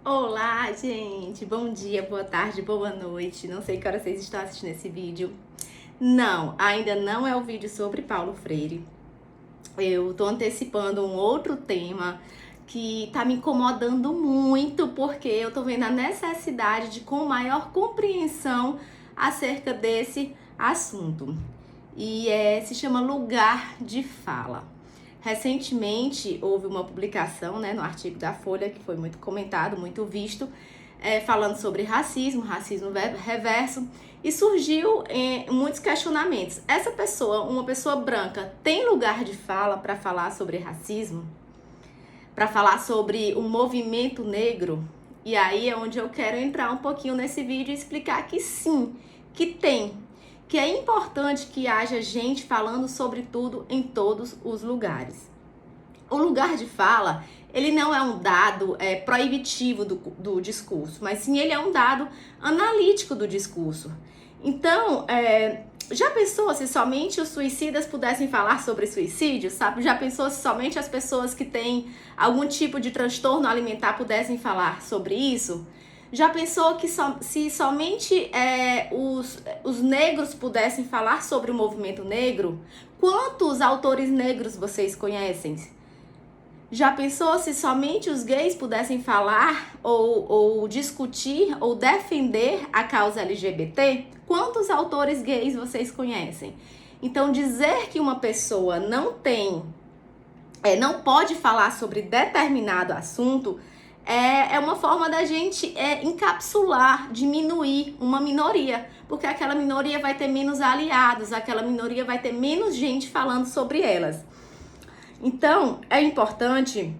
Olá, gente! Bom dia, boa tarde, boa noite. Não sei que hora vocês estão assistindo esse vídeo. Não, ainda não é o vídeo sobre Paulo Freire. Eu tô antecipando um outro tema que tá me incomodando muito, porque eu tô vendo a necessidade de com maior compreensão acerca desse assunto. Se chama lugar de fala. Recentemente houve uma publicação, né, no artigo da Folha, que foi muito comentado, muito visto, falando sobre racismo reverso, e surgiu muitos questionamentos. Essa pessoa, uma pessoa branca, tem lugar de fala para falar sobre racismo? Para falar sobre o movimento negro? E aí é onde eu quero entrar um pouquinho nesse vídeo e explicar que sim, que tem, que é importante que haja gente falando sobre tudo em todos os lugares. O lugar de fala, ele não é um dado proibitivo do discurso, mas sim ele é um dado analítico do discurso. Então, já pensou se somente os suicidas pudessem falar sobre suicídio, sabe? Já pensou se somente as pessoas que têm algum tipo de transtorno alimentar pudessem falar sobre isso? Já pensou que se somente os negros pudessem falar sobre o movimento negro? Quantos autores negros vocês conhecem? Já pensou se somente os gays pudessem falar ou discutir ou defender a causa LGBT? Quantos autores gays vocês conhecem? Então, dizer que uma pessoa não pode falar sobre determinado assunto é uma forma da gente encapsular, diminuir uma minoria, porque aquela minoria vai ter menos aliados, aquela minoria vai ter menos gente falando sobre elas. Então, é importante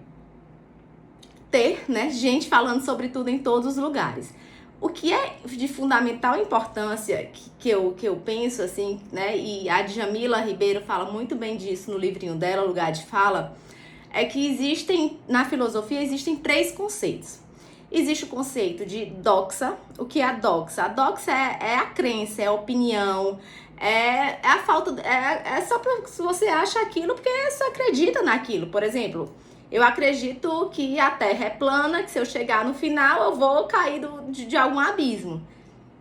ter, né, gente falando sobre tudo em todos os lugares. O que é de fundamental importância que eu penso, assim, né, e a Djamila Ribeiro fala muito bem disso no livrinho dela, Lugar de Fala, é que na filosofia, existem 3 conceitos. Existe o conceito de doxa. O que é a doxa? A doxa é a crença, é a opinião, é a falta. É só se você acha aquilo porque você acredita naquilo. Por exemplo, eu acredito que a Terra é plana, que se eu chegar no final eu vou cair de algum abismo.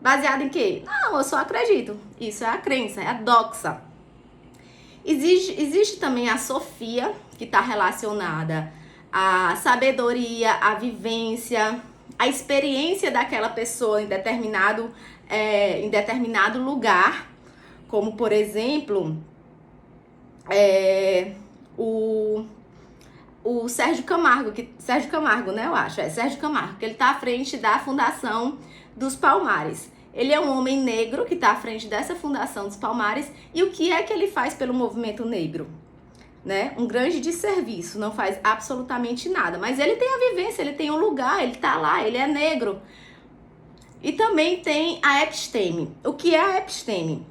Baseado em quê? Não, eu só acredito. Isso é a crença, é a doxa. Existe também a sofia, que está relacionada à sabedoria, à vivência, à experiência daquela pessoa em determinado lugar, como, por exemplo, o Sérgio Camargo, Sérgio Camargo, né, eu acho, Sérgio Camargo, que ele está à frente da Fundação dos Palmares. Ele é um homem negro que está à frente dessa Fundação dos Palmares, e o que é que ele faz pelo movimento negro? Né? Um grande desserviço, não faz absolutamente nada, mas ele tem a vivência, ele tem um lugar, ele tá lá, ele é negro. E também tem a episteme. O que é a episteme?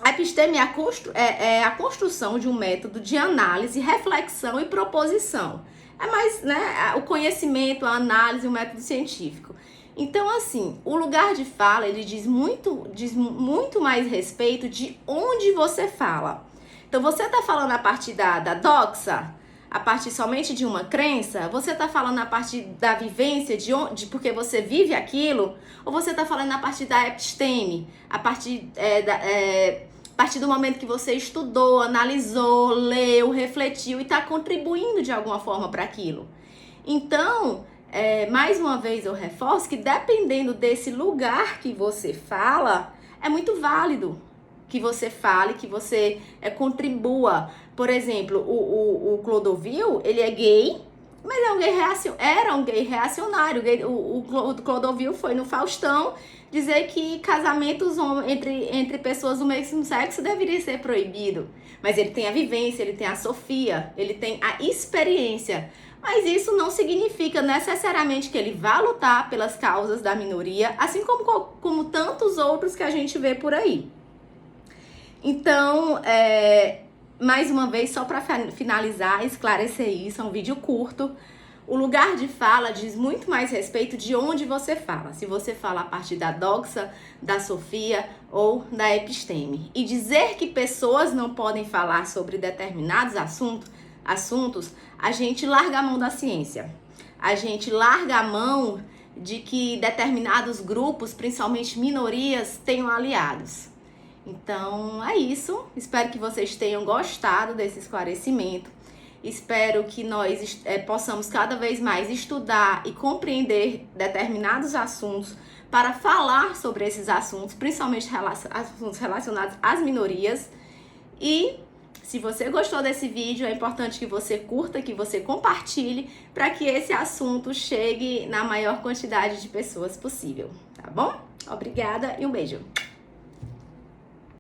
A episteme é a construção de um método de análise, reflexão e proposição. É mais, né, o conhecimento, a análise, o método científico. Então, assim, o lugar de fala, ele diz muito mais respeito de onde você fala. Então, você está falando a partir da doxa, a partir somente de uma crença? Você está falando a partir da vivência, de porque você vive aquilo? Ou você está falando a partir da episteme, a partir do momento que você estudou, analisou, leu, refletiu e está contribuindo de alguma forma para aquilo? Então, mais uma vez eu reforço que dependendo desse lugar que você fala, é muito válido que você fale, que você contribua. Por exemplo, o Clodovil, ele é gay, mas era um gay reacionário. O Clodovil foi no Faustão dizer que casamentos entre pessoas do mesmo sexo deveria ser proibido. Mas ele tem a vivência, ele tem a sofia, ele tem a experiência. Mas isso não significa necessariamente que ele vá lutar pelas causas da minoria, assim como tantos outros que a gente vê por aí. Então, mais uma vez, só para finalizar, esclarecer isso, é um vídeo curto. O lugar de fala diz muito mais respeito de onde você fala. Se você fala a partir da doxa, da sofia ou da episteme. E dizer que pessoas não podem falar sobre determinados assuntos, a gente larga a mão da ciência. a gente larga a mão de que determinados grupos, principalmente minorias, tenham aliados. Então é isso, espero que vocês tenham gostado desse esclarecimento. Espero que nós possamos cada vez mais estudar e compreender determinados assuntos para falar sobre esses assuntos, principalmente assuntos relacionados às minorias. E se você gostou desse vídeo, é importante que você curta, que você compartilhe, para que esse assunto chegue na maior quantidade de pessoas possível, tá bom? Obrigada e um beijo!